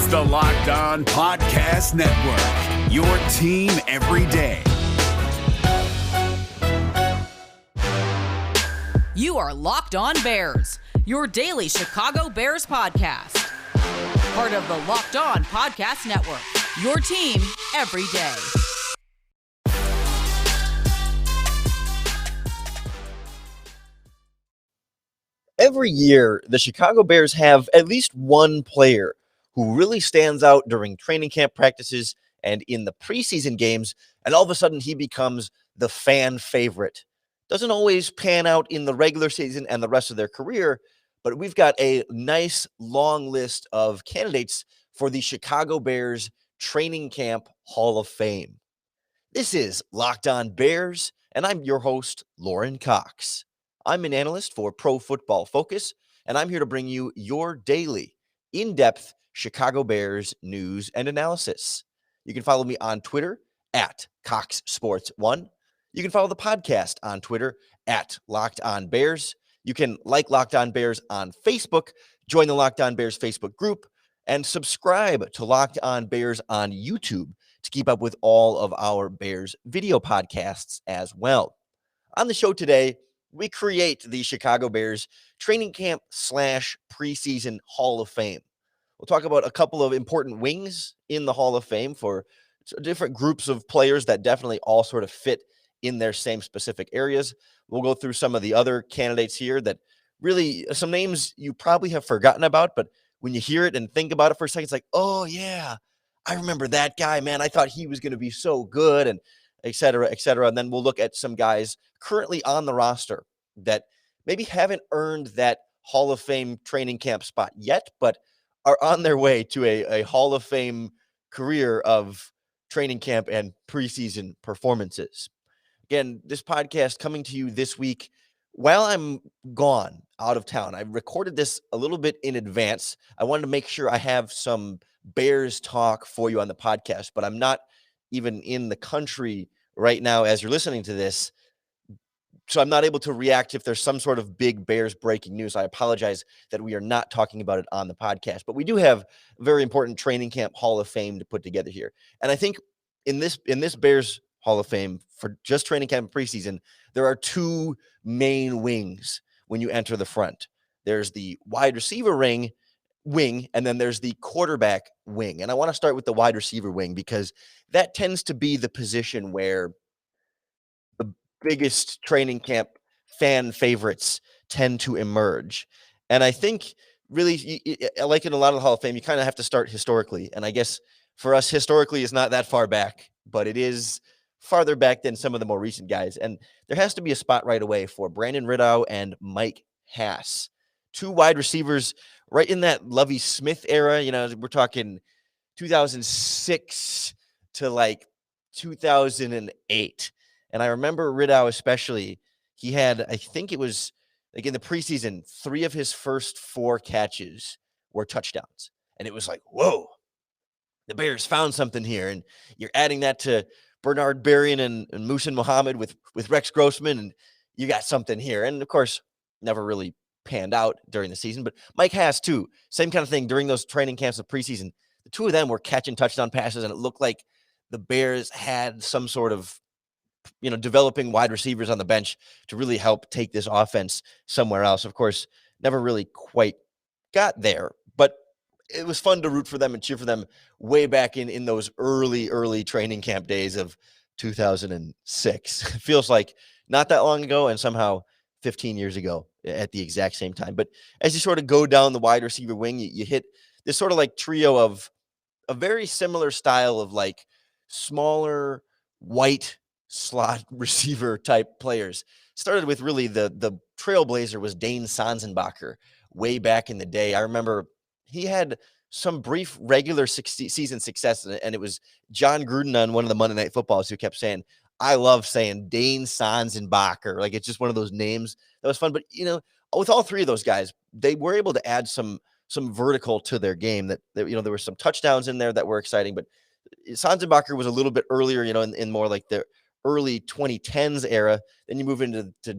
the Locked On Podcast Network, your team every day. You are Locked On Bears, your daily Chicago Bears podcast. Part of the Locked On Podcast Network, your team every day. Every year, the Chicago Bears have at least one player who really stands out during training camp practices and in the preseason games, and all of a sudden he becomes the fan favorite. Doesn't always pan out in the regular season and the rest of their career, but we've got a nice long list of candidates for the Chicago Bears Training Camp Hall of Fame. This is Locked On Bears, and I'm your host, Lorin Cox. I'm an analyst for Pro Football Focus, and I'm here to bring you your daily, in-depth Chicago Bears news and analysis. You can follow me on Twitter at CoxSports1. You can follow the podcast on Twitter at Locked On Bears. You can like Locked On Bears on Facebook, join the Locked On Bears Facebook group, and subscribe to Locked On Bears on YouTube to keep up with all of our Bears video podcasts as well. On the show today, we create the Chicago Bears Training Camp / Preseason Hall of Fame. We'll talk about a couple of important wings in the Hall of Fame for different groups of players that definitely all sort of fit in their same specific areas. We'll go through some of the other candidates here that really, some names you probably have forgotten about, but when you hear it and think about it for a second, it's like, oh yeah, I remember that guy, man. I thought he was going to be so good, and et cetera, et cetera. And then we'll look at some guys currently on the roster that maybe haven't earned that Hall of Fame training camp spot yet, but are on their way to a Hall of Fame career of training camp and preseason performances. Again, this podcast coming to you this week while I'm gone out of town. I recorded this a little bit in advance. I wanted to make sure I have some Bears talk for you on the podcast, but I'm not even in the country right now as you're listening to this. So I'm not able to react if there's some sort of big Bears breaking news. I apologize that we are not talking about it on the podcast, but we do have a very important training camp Hall of Fame to put together here. And I think in this Bears Hall of Fame for just training camp and preseason, there are two main wings when you enter the front. There's the wide receiver wing, and then there's the quarterback wing. And I want to start with the wide receiver wing because that tends to be the position where the biggest training camp fan favorites tend to emerge. And I think really, like in a lot of the Hall of Fame, you kind of have to start historically. And I guess for us, historically is not that far back, but it is farther back than some of the more recent guys. And there has to be a spot right away for Brandon Riddau and Mike Hass, two wide receivers right in that Lovie Smith era. You know, we're talking 2006 to like 2008. And I remember Riddau especially, he had, I think it was like in the preseason, 3 of his first 4 catches were touchdowns. And it was like, whoa, the Bears found something here. And you're adding that to Bernard Berrien and Muhsin Muhammad with Rex Grossman, and you got something here. And of course, never really panned out during the season, but Mike Hass too, same kind of thing during those training camps of preseason. The two of them were catching touchdown passes, and it looked like the Bears had some sort of, developing wide receivers on the bench to really help take this offense somewhere else. Of course, never really quite got there, but it was fun to root for them and cheer for them way back in those early training camp days of 2006. It feels like not that long ago, and somehow 15 years ago at the exact same time. But as you sort of go down the wide receiver wing, you hit this sort of like trio of a very similar style of like smaller white slot receiver type players. Started with really the trailblazer was Dane Sanzenbacher way back in the day. I remember he had some brief regular season success, and it was John Gruden on one of the Monday Night Footballs who kept saying, I love saying Dane Sanzenbacher. Like, it's just one of those names that was fun. But, with all 3 of those guys, they were able to add some vertical to their game that there were some touchdowns in there that were exciting. But Sanzenbacher was a little bit earlier, in more like the early 2010s era. Then you move into to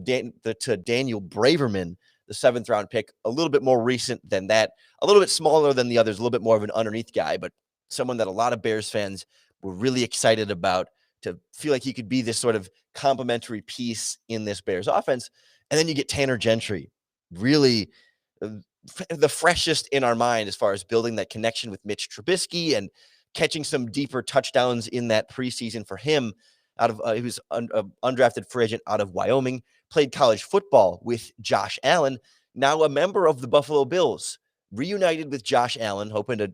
Daniel Braverman, the 7th round pick, a little bit more recent than that, a little bit smaller than the others, a little bit more of an underneath guy, but someone that a lot of Bears fans were really excited about, to feel like he could be this sort of complementary piece in this Bears offense. And then you get Tanner Gentry, really the freshest in our mind as far as building that connection with Mitch Trubisky and catching some deeper touchdowns in that preseason for him. He was an undrafted free agent out of Wyoming, played college football with Josh Allen, now a member of the Buffalo Bills, reunited with Josh Allen, hoping to,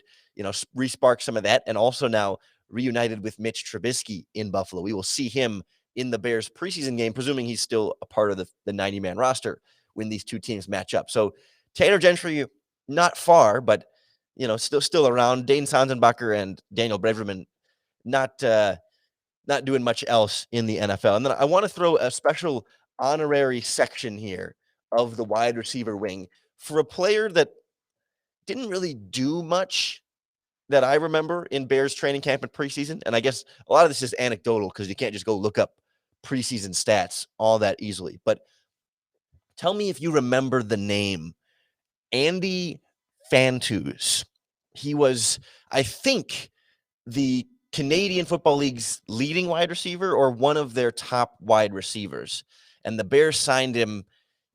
re-spark some of that, and also now reunited with Mitch Trubisky in Buffalo. We will see him in the Bears preseason game, presuming he's still a part of the 90-man roster when these two teams match up. So Tanner Gentry, not far, but still around. Dane Sanzenbacher and Daniel Breverman, not doing much else in the NFL. And then I want to throw a special honorary section here of the wide receiver wing for a player that didn't really do much that I remember in Bears training camp and preseason. And I guess a lot of this is anecdotal because you can't just go look up preseason stats all that easily. But tell me if you remember the name Andy Fantuz. He was, I think, the Canadian Football League's leading wide receiver or one of their top wide receivers. And the Bears signed him,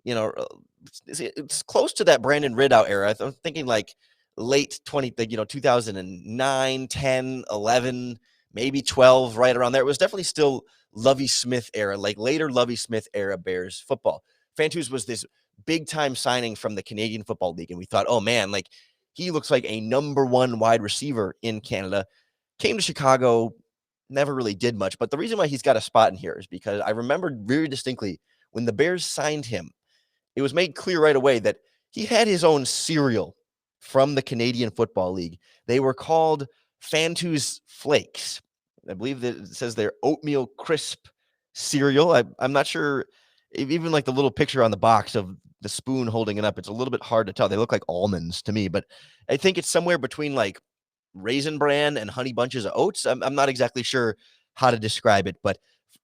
it's close to that Brandon Ridout era. I'm thinking like late 2009, 10, 11, maybe 12, right around there. It was definitely still Lovie Smith era, like later Lovie Smith era Bears football. Fantuz was this big time signing from the Canadian Football League. And we thought, oh man, like he looks like a number one wide receiver in Canada. Came to Chicago, never really did much. But the reason why he's got a spot in here is because I remembered very distinctly when the Bears signed him, it was made clear right away that he had his own cereal from the Canadian Football League. They were called Fantuz Flakes. I believe that it says they're oatmeal crisp cereal. I'm not sure, even like the little picture on the box of the spoon holding it up, it's a little bit hard to tell. They look like almonds to me, but I think it's somewhere between like Raisin Bran and Honey Bunches of Oats. I'm not exactly sure how to describe it, but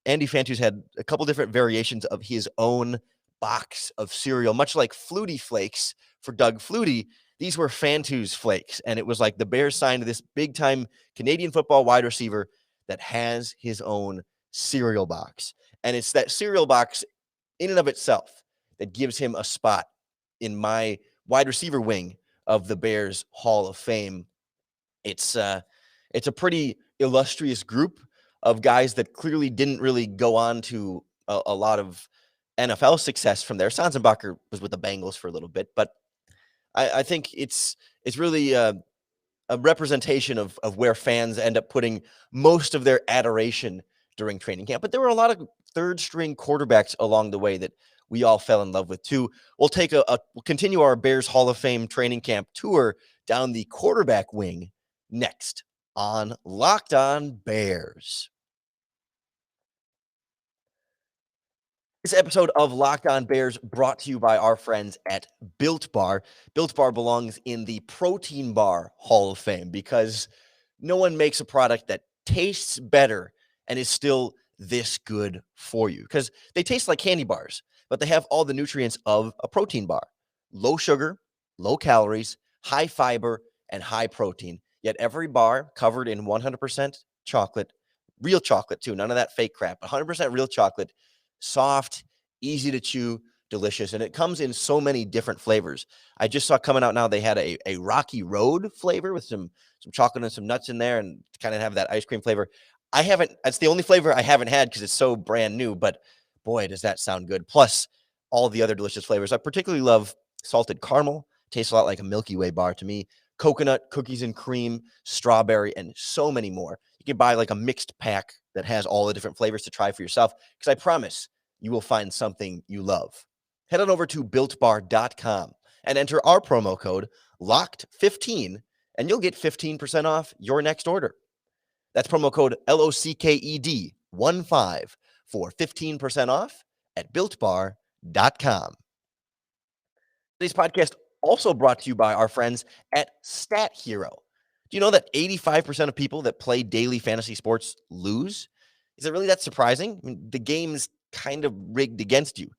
Andy Fantuz had a couple different variations of his own box of cereal, much like Flutie Flakes for Doug Flutie. These were Fantuz Flakes, and it was like the Bears signed this big-time Canadian football wide receiver that has his own cereal box. And it's that cereal box in and of itself that gives him a spot in my wide receiver wing of the Bears Hall of Fame. It's a pretty illustrious group of guys that clearly didn't really go on to a lot of NFL success from there. Sanzenbacher was with the Bengals for a little bit, but I think it's really a representation of where fans end up putting most of their adoration during training camp. But there were a lot of third string quarterbacks along the way that we all fell in love with too. We'll continue our Bears Hall of Fame training camp tour down the quarterback wing next on Locked On Bears. This episode of Locked On Bears brought to you by our friends at Built Bar. Built Bar belongs in the Protein Bar Hall of Fame because no one makes a product that tastes better and is still this good for you. Because they taste like candy bars, but they have all the nutrients of a protein bar. Low sugar, low calories, high fiber, and high protein. Yet every bar covered in 100% chocolate, real chocolate too, none of that fake crap, 100% real chocolate. Soft, easy to chew, delicious. And it comes in so many different flavors. I just saw coming out now, they had a Rocky Road flavor with some chocolate and some nuts in there and kind of have that ice cream flavor. That's the only flavor I haven't had because it's so brand new, but boy, does that sound good. Plus all the other delicious flavors. I particularly love salted caramel. Tastes a lot like a Milky Way bar to me. Coconut, cookies and cream, strawberry, and so many more. You can buy like a mixed pack that has all the different flavors to try for yourself, because I promise you will find something you love. Head on over to BuiltBar.com and enter our promo code LOCKED15, and you'll get 15% off your next order. That's promo code LOCKED15 for 15% off at BuiltBar.com. Today's podcast also brought to you by our friends at StatHero. Do you know that 85% of people that play daily fantasy sports lose? Is it really that surprising? I mean, the game's kind of rigged against you.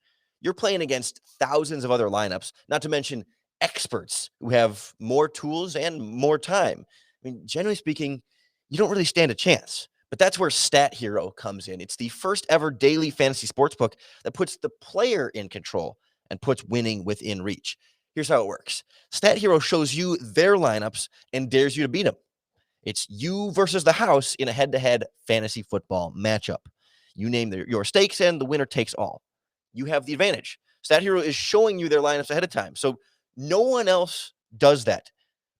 You're playing against thousands of other lineups, not to mention experts who have more tools and more time. I mean, generally speaking, you don't really stand a chance. But that's where StatHero comes in. It's the first ever daily fantasy sportsbook that puts the player in control and puts winning within reach. Here's how it works. StatHero shows you their lineups and dares you to beat them. It's you versus the house in a head-to-head fantasy football matchup. You name your stakes and the winner takes all. You have the advantage. StatHero is showing you their lineups ahead of time, so no one else does that.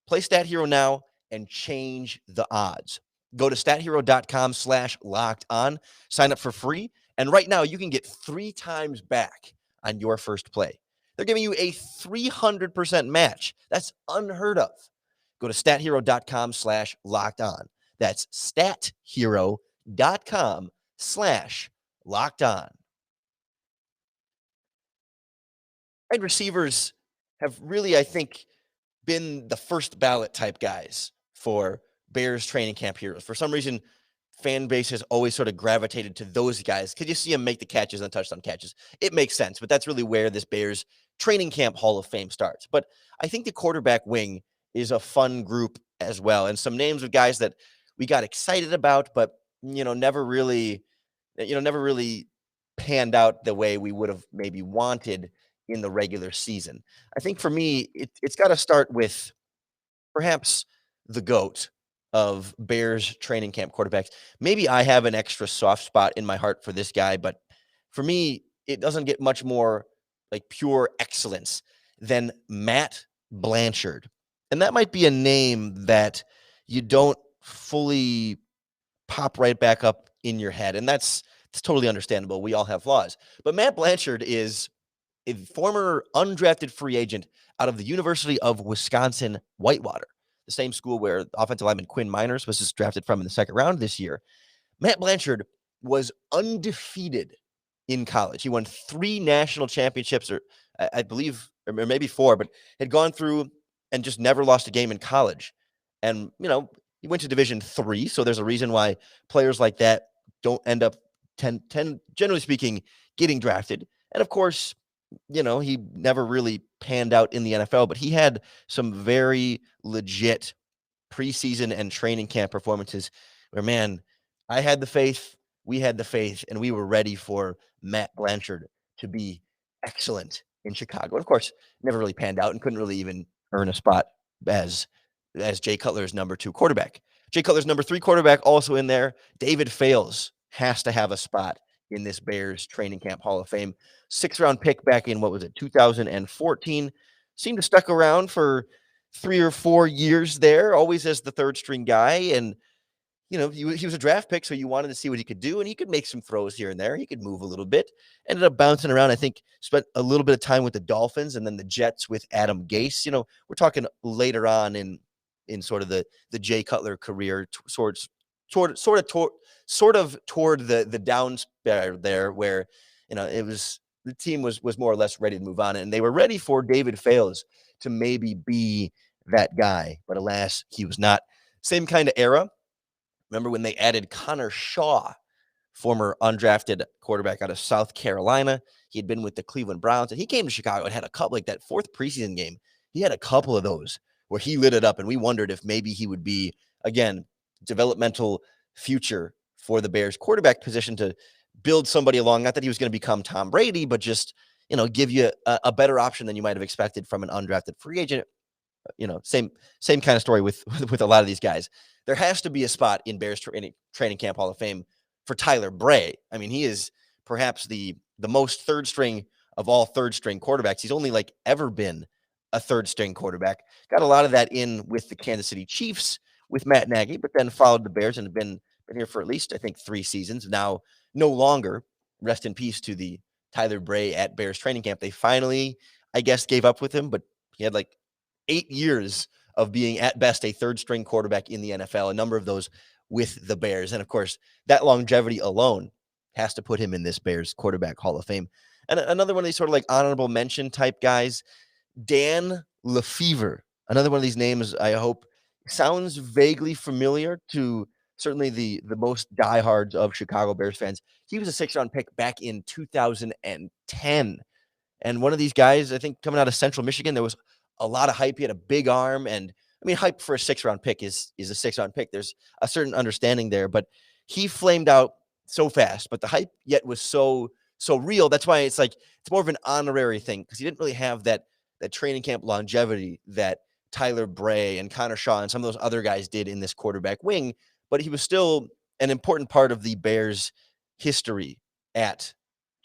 Play StatHero now and change the odds. Go to stathero.com/locked on, sign up for free, and right now you can get 3 times back on your first play. They're giving you a 300% match. That's unheard of. Go to stathero.com/locked on. That's stathero.com/locked on. Wide receivers have really, I think, been the first ballot type guys for Bears training camp heroes. For some reason, fan base has always sort of gravitated to those guys. Could you see them make the catches and touchdown catches? It makes sense, but that's really where this Bears training camp Hall of Fame starts. But I think the quarterback wing is a fun group as well. And some names of guys that we got excited about, but, never really panned out the way we would have maybe wanted in the regular season. I think for me, it's got to start with perhaps the GOAT of Bears training camp quarterbacks. Maybe I have an extra soft spot in my heart for this guy, but for me, it doesn't get much more like pure excellence than Matt Blanchard. And that might be a name that you don't fully pop right back up in your head. And it's totally understandable. We all have flaws. But Matt Blanchard is a former undrafted free agent out of the University of Wisconsin-Whitewater, the same school where offensive lineman Quinn Miners was just drafted from in the second round this year. Matt Blanchard was undefeated in college. He won 3 national championships, or I believe, or maybe 4, but had gone through and just never lost a game in college. And, he went to Division III, so there's a reason why players like that don't end up, generally speaking, getting drafted. And, of course, he never really panned out in the NFL, but he had some very legit preseason and training camp performances where, man, I had the faith, we had the faith, and we were ready for Matt Blanchard to be excellent in Chicago. And of course, never really panned out and couldn't really even earn a spot as Jay Cutler's number 2 quarterback. Jay Cutler's number 3 quarterback also in there. David Fales has to have a spot in this Bears training camp Hall of Fame. 6th-round pick back in, 2014. Seemed to stuck around for 3 or 4 years there, always as the third-string guy. And, he was a draft pick, so you wanted to see what he could do, and he could make some throws here and there. He could move a little bit. Ended up bouncing around, I think, spent a little bit of time with the Dolphins and then the Jets with Adam Gase. We're talking later on in sort of the Jay Cutler career, sort of toward the down there where, it was the team was more or less ready to move on, and they were ready for David Fales to maybe be that guy, but alas, he was not. Same kind of era. Remember when they added Connor Shaw, former undrafted quarterback out of South Carolina? He had been with the Cleveland Browns, and he came to Chicago and had a couple, like that 4th preseason game. He had a couple of those where he lit it up, and we wondered if maybe he would be, again, developmental future for the Bears quarterback position to build somebody along. Not that he was going to become Tom Brady, but just, give you a better option than you might have expected from an undrafted free agent. Same kind of story with a lot of these guys. There has to be a spot in Bears training camp Hall of Fame for Tyler Bray. I mean, he is perhaps the most third string of all third string quarterbacks. He's only ever been a third string quarterback. Got a lot of that in with the Kansas City Chiefs with Matt Nagy, but then followed the Bears and have been here for at least, I think, 3 seasons. Now, no longer. Rest in peace to the Tyler Bray at Bears training camp. They finally, I guess, gave up with him, but he had 8 years of being at best a third string quarterback in the NFL, a number of those with the Bears. And of course, that longevity alone has to put him in this Bears quarterback Hall of Fame. And another one of these sort of honorable mention type guys, Dan Lefevre. Another one of these names I hope sounds vaguely familiar to certainly the most diehards of Chicago Bears fans. He was a 6th-round pick back in 2010 And one of these guys, I think coming out of Central Michigan, there was a lot of hype. He had a big arm. And I mean, hype for a 6th-round pick is a 6th-round pick. There's a certain understanding there, but he flamed out so fast. But the hype yet was so real. That's why it's like it's more of an honorary thing, because he didn't really have that training camp longevity that Tyler Bray and Connor Shaw and some of those other guys did in this quarterback wing. But he was still an important part of the Bears' history at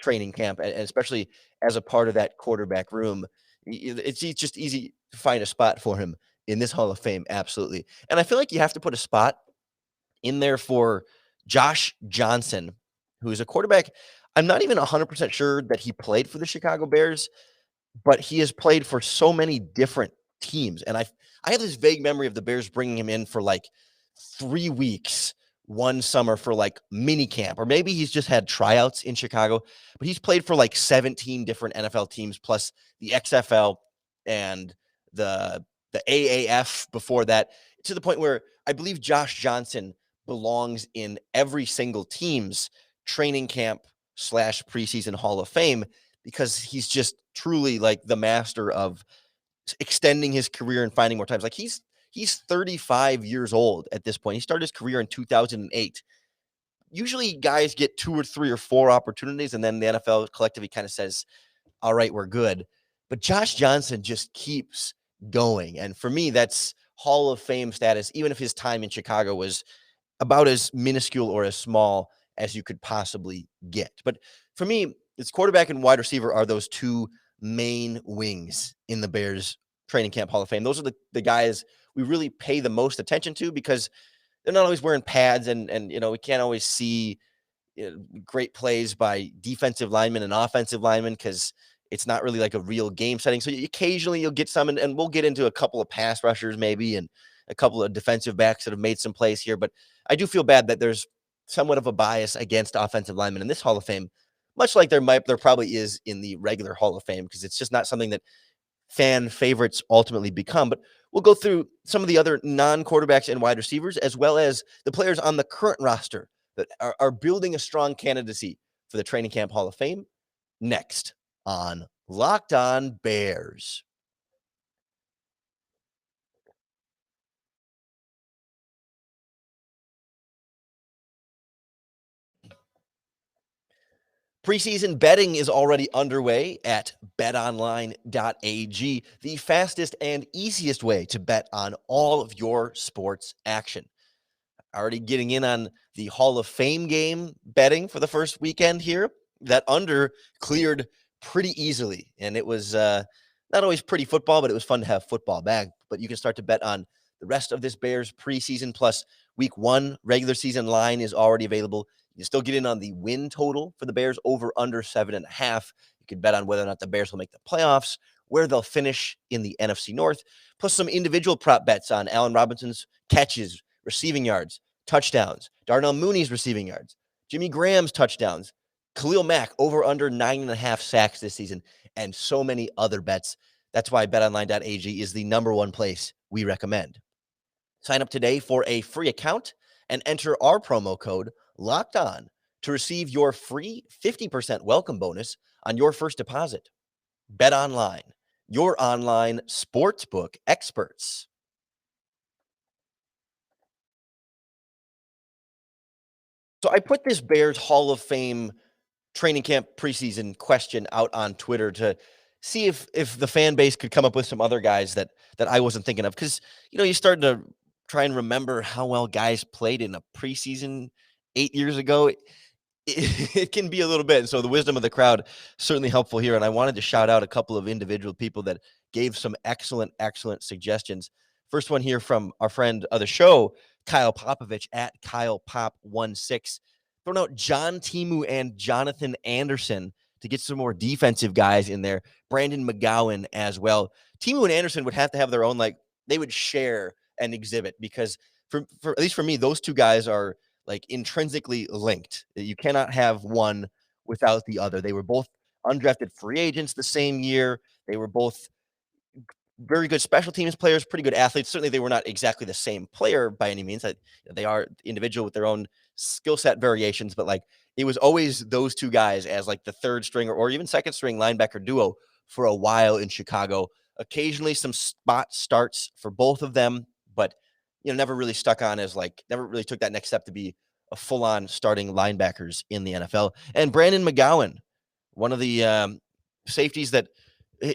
training camp, and especially as a part of that quarterback room. It's just easy to find a spot for him in this Hall of Fame. Absolutely. And I feel like you have to put a spot in there for Josh Johnson, who is a quarterback. I'm not even 100% sure that he played for the Chicago Bears, but he has played for so many different teams. And I have this vague memory of the Bears bringing him in for like 3 weeks one summer for like mini camp, or maybe he's just had tryouts in Chicago, but he's played for like 17 different NFL teams, plus the XFL and the AAF before that, to the point where I believe Josh Johnson belongs in every single team's training camp / preseason Hall of Fame, because he's just truly like the master of extending his career and finding more times. Like he's 35 years old at this point. He started his career in 2008. Usually guys get 2 or 3 or 4 opportunities, and then the NFL collectively kind of says, all right, we're good. But Josh Johnson just keeps going. And for me, that's Hall of Fame status, even if his time in Chicago was about as minuscule or as small as you could possibly get. But for me, it's quarterback and wide receiver are those 2 main wings in the Bears training camp Hall of Fame. Those are the guys we really pay the most attention to, because they're not always wearing pads, and we can't always see great plays by defensive linemen and offensive linemen, because it's not really like a real game setting. So occasionally you'll get some, and we'll get into a couple of pass rushers maybe, and a couple of defensive backs that have made some plays here. But I do feel bad that there's somewhat of a bias against offensive linemen in this Hall of Fame, much like there probably is in the regular Hall of Fame, because it's just not something that fan favorites ultimately become. But we'll go through some of the other non-quarterbacks and wide receivers, as well as the players on the current roster that are building a strong candidacy for the training camp Hall of Fame, next on Locked On Bears. Preseason betting is already underway at BetOnline.ag, the fastest and easiest way to bet on all of your sports action. Already getting in on the Hall of Fame game betting for the first weekend here. That under cleared pretty easily, and it was not always pretty football, but it was fun to have football back. But you can start to bet on the rest of this Bears preseason, plus week 1 regular season line is already available. You can still get in on the win total for the Bears over under 7.5. You can bet on whether or not the Bears will make the playoffs, where they'll finish in the NFC North, plus some individual prop bets on Allen Robinson's catches, receiving yards, touchdowns, Darnell Mooney's receiving yards, Jimmy Graham's touchdowns, Khalil Mack over under 9.5 sacks this season, and so many other bets. That's why betonline.ag is the number 1 place we recommend. Sign up today for a free account and enter our promo code Locked On to receive your free 50% welcome bonus on your first deposit. Bet Online, your online sportsbook experts. So I put this Bears Hall of Fame training camp preseason question out on Twitter to see if the fan base could come up with some other guys that I wasn't thinking of, because you start to try and remember how well guys played in a preseason 8 years ago. It can be a little bit. And so the wisdom of the crowd certainly helpful here. And I wanted to shout out a couple of individual people that gave some excellent suggestions. First one here from our friend of the show, Kyle Popovich at Kyle Pop 16, throwing out John Timu and Jonathan Anderson to get some more defensive guys in there. Brandon McGowan as well. Timu and Anderson would have to have their own, like, they would share an exhibit, because for at least for me, those 2 guys are like intrinsically linked. You cannot have one without the other. They were both undrafted free agents the same year. They were both very good special teams players, pretty good athletes. Certainly they were not exactly the same player by any means. They are individual with their own skill set variations, but like it was always those two guys as like the third string or even second string linebacker duo for a while in Chicago. Occasionally some spot starts for both of them, but never really stuck on as never really took that next step to be a full-on starting linebackers in the NFL. And Brandon McGowan, one of the safeties that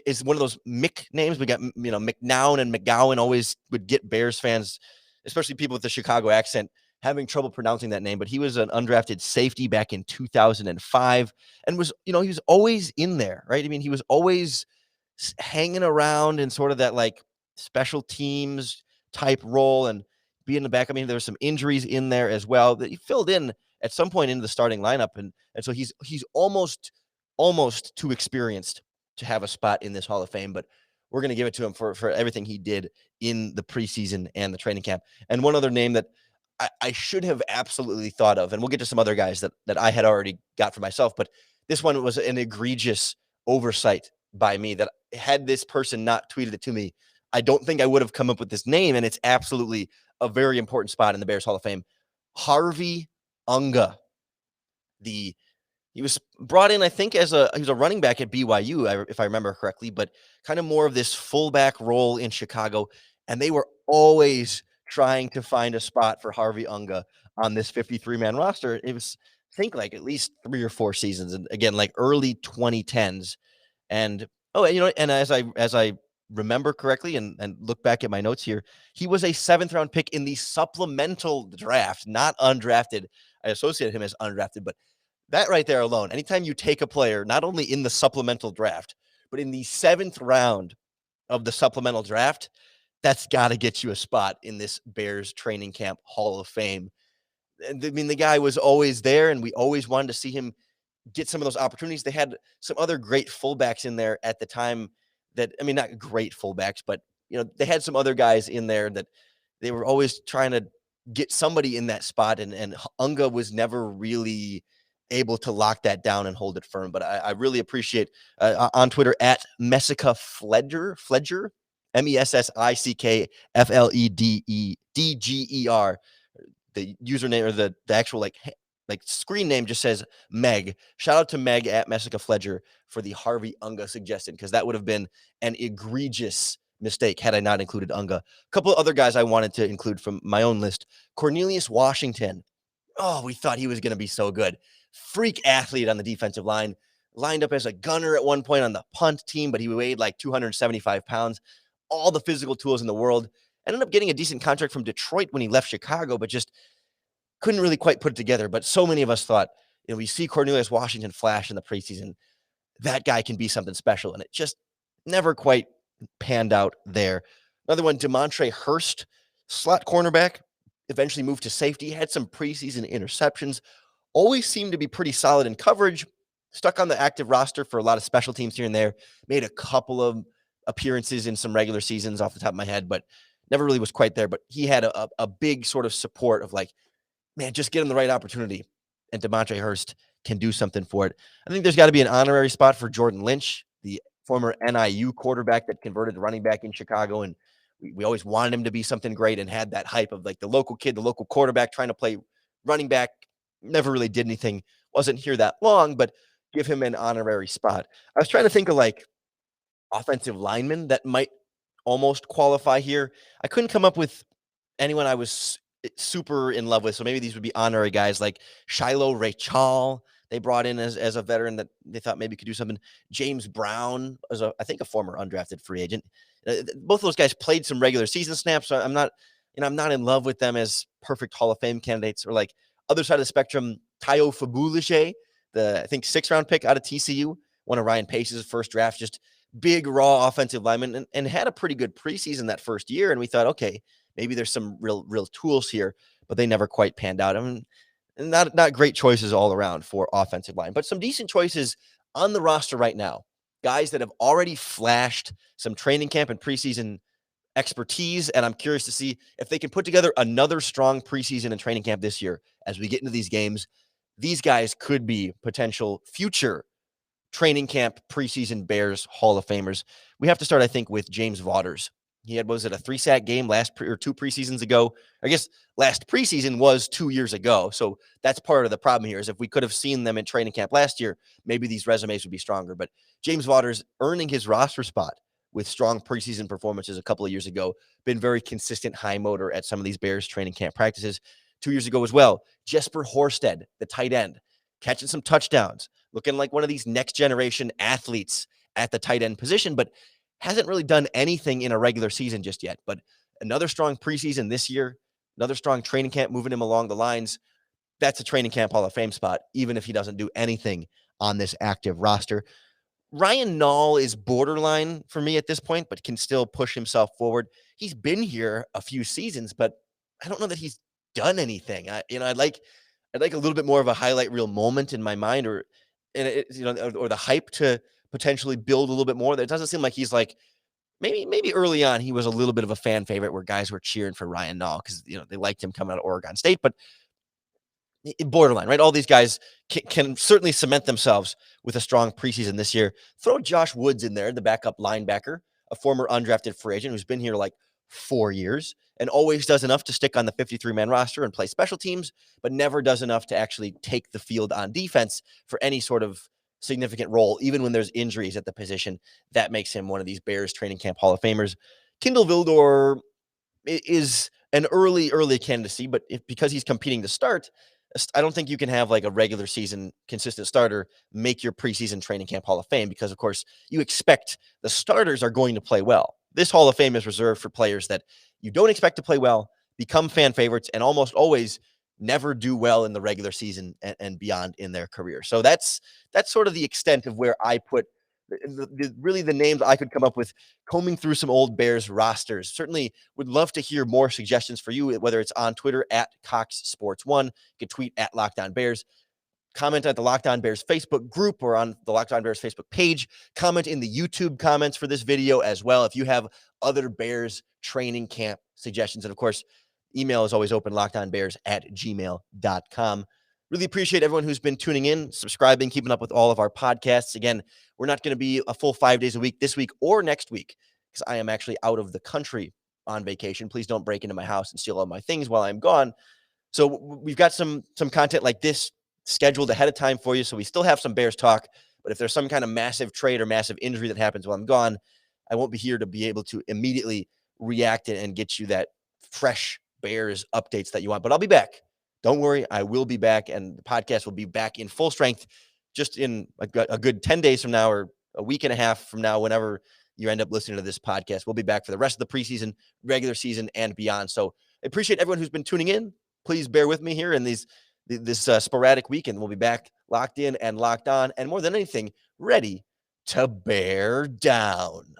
is one of those Mick names. We got, McNown and McGowan always would get Bears fans, especially people with the Chicago accent, having trouble pronouncing that name. But he was an undrafted safety back in 2005 and was, he was always in there, right? I mean, he was always hanging around in sort of that like special teams type role and be in the back. I mean, there were some injuries in there as well that he filled in at some point into the starting lineup. And so he's almost too experienced to have a spot in this Hall of Fame, but we're going to give it to him for everything he did in the preseason and the training camp. And one other name that I should have absolutely thought of, and we'll get to some other guys that I had already got for myself, but this one was an egregious oversight by me that had this person not tweeted it to me, I don't think I would have come up with this name, and it's absolutely a very important spot in the Bears Hall of Fame. Harvey Unga. He was brought in, I think, he was a running back at BYU, if I remember correctly, but kind of more of this fullback role in Chicago, and they were always trying to find a spot for Harvey Unga on this 53-man roster. It was, I think, like at least 3 or 4 seasons, and again, like early 2010s. And and as I remember correctly and look back at my notes here, he was a 7th round pick in the supplemental draft, not undrafted. I associated him as undrafted, but that right there alone, anytime you take a player, not only in the supplemental draft, but in the 7th round of the supplemental draft, that's got to get you a spot in this Bears training camp Hall of Fame. And I mean, the guy was always there, and we always wanted to see him get some of those opportunities. They had some other great fullbacks in there at the time that, I mean, not great fullbacks, but, they had some other guys in there that they were always trying to get somebody in that spot. And Unga was never really able to lock that down and hold it firm. But I really appreciate on Twitter at Messica Fledger, MESSICKFLEDGER. The username or the actual like screen name just says Meg. Shout out to Meg at Messica Fledger for the Harvey Unga suggestion, because that would have been an egregious mistake had I not included Unga. A couple of other guys I wanted to include from my own list. Cornelius Washington. Oh, we thought he was going to be so good. Freak athlete on the defensive line. Lined up as a gunner at one point on the punt team, but he weighed like 275 pounds. All the physical tools in the world. Ended up getting a decent contract from Detroit when he left Chicago, but just couldn't really quite put it together. But so many of us thought, we see Cornelius Washington flash in the preseason. That guy can be something special. And it just never quite panned out there. Another one, DeMontre Hurst, slot cornerback, eventually moved to safety, had some preseason interceptions, always seemed to be pretty solid in coverage, stuck on the active roster for a lot of special teams here and there, made a couple of appearances in some regular seasons off the top of my head, but never really was quite there. But he had a big sort of support of like, man, just get him the right opportunity. And DeMontre Hurst can do something for it. I think there's got to be an honorary spot for Jordan Lynch, the former NIU quarterback that converted to running back in Chicago. And we always wanted him to be something great and had that hype of like the local kid, the local quarterback trying to play running back. Never really did anything. Wasn't here that long, but give him an honorary spot. I was trying to think of like offensive linemen that might almost qualify here. I couldn't come up with anyone I was super in love with. So maybe these would be honorary guys like Shiloh Rachal. They brought in as a veteran that they thought maybe could do something. James Brown as I think a former undrafted free agent. Both of those guys played some regular season snaps. So I'm not in love with them as perfect Hall of Fame candidates. Or like other side of the spectrum, Tayo Fabuliche, I think 6th round pick out of TCU, one of Ryan Pace's first draft, just big raw offensive lineman and had a pretty good preseason that first year. And we thought, okay, maybe there's some real tools here, but they never quite panned out. I mean, not great choices all around for offensive line, but some decent choices on the roster right now. Guys that have already flashed some training camp and preseason expertise, and I'm curious to see if they can put together another strong preseason and training camp this year as we get into these games. These guys could be potential future training camp preseason Bears Hall of Famers. We have to start, I think, with James Vaughters. He had, was it a 3-sack game or 2 preseasons ago? I guess last preseason was 2 years ago. So that's part of the problem here, is if we could have seen them in training camp last year, maybe these resumes would be stronger. But James Waters earning his roster spot with strong preseason performances a couple of years ago, been very consistent high motor at some of these Bears training camp practices. 2 years ago as well, Jesper Horsted, the tight end, catching some touchdowns, looking like one of these next generation athletes at the tight end position, but hasn't really done anything in a regular season just yet. But another strong preseason this year, another strong training camp moving him along the lines. That's a training camp Hall of Fame spot, even if he doesn't do anything on this active roster. Ryan Nall is borderline for me at this point, but can still push himself forward. He's been here a few seasons, but I don't know that he's done anything. I'd like a little bit more of a highlight reel moment in my mind, or the hype to potentially build a little bit more. That doesn't seem like he's like, maybe early on he was a little bit of a fan favorite where guys were cheering for Ryan Nall because they liked him coming out of Oregon State, but borderline, right? All these guys can certainly cement themselves with a strong preseason this year. Throw Josh Woods in there, the backup linebacker, a former undrafted free agent who's been here like 4 years and always does enough to stick on the 53-man roster and play special teams, but never does enough to actually take the field on defense for any sort of significant role, even when there's injuries at the position. That makes him one of these Bears training camp Hall of Famers. Kindle Vildor is an early candidacy, but because he's competing to start, I don't think you can have like a regular season consistent starter make your preseason training camp Hall of Fame, because of course you expect the starters are going to play well. This Hall of Fame is reserved for players that you don't expect to play well, become fan favorites, and almost always never do well in the regular season and beyond in their career. So that's sort of the extent of where I put really the names I could come up with combing through some old Bears rosters. Certainly would love to hear more suggestions for you, whether it's on Twitter at Cox Sports 1, you can tweet at Locked On Bears, comment at the Locked On Bears Facebook group or on the Locked On Bears Facebook page, comment in the YouTube comments for this video as well if you have other Bears training camp suggestions. And of course, email is always open, lockedonbears@gmail.com. Really appreciate everyone who's been tuning in, subscribing, keeping up with all of our podcasts. Again, we're not going to be a full 5 days a week this week or next week because I am actually out of the country on vacation. Please don't break into my house and steal all my things while I'm gone. So we've got some content like this scheduled ahead of time for you. So we still have some Bears talk, but if there's some kind of massive trade or massive injury that happens while I'm gone, I won't be here to be able to immediately react and get you that fresh Bears updates that you want. But I'll be back. Don't worry, I will be back, and the podcast will be back in full strength just in a good 10 days from now or a week and a half from now, whenever you end up listening to this podcast. We'll be back for the rest of the preseason, regular season, and beyond. So I appreciate everyone who's been tuning in. Please bear with me here in this sporadic weekend. We'll be back locked in and locked on, and more than anything, ready to bear down.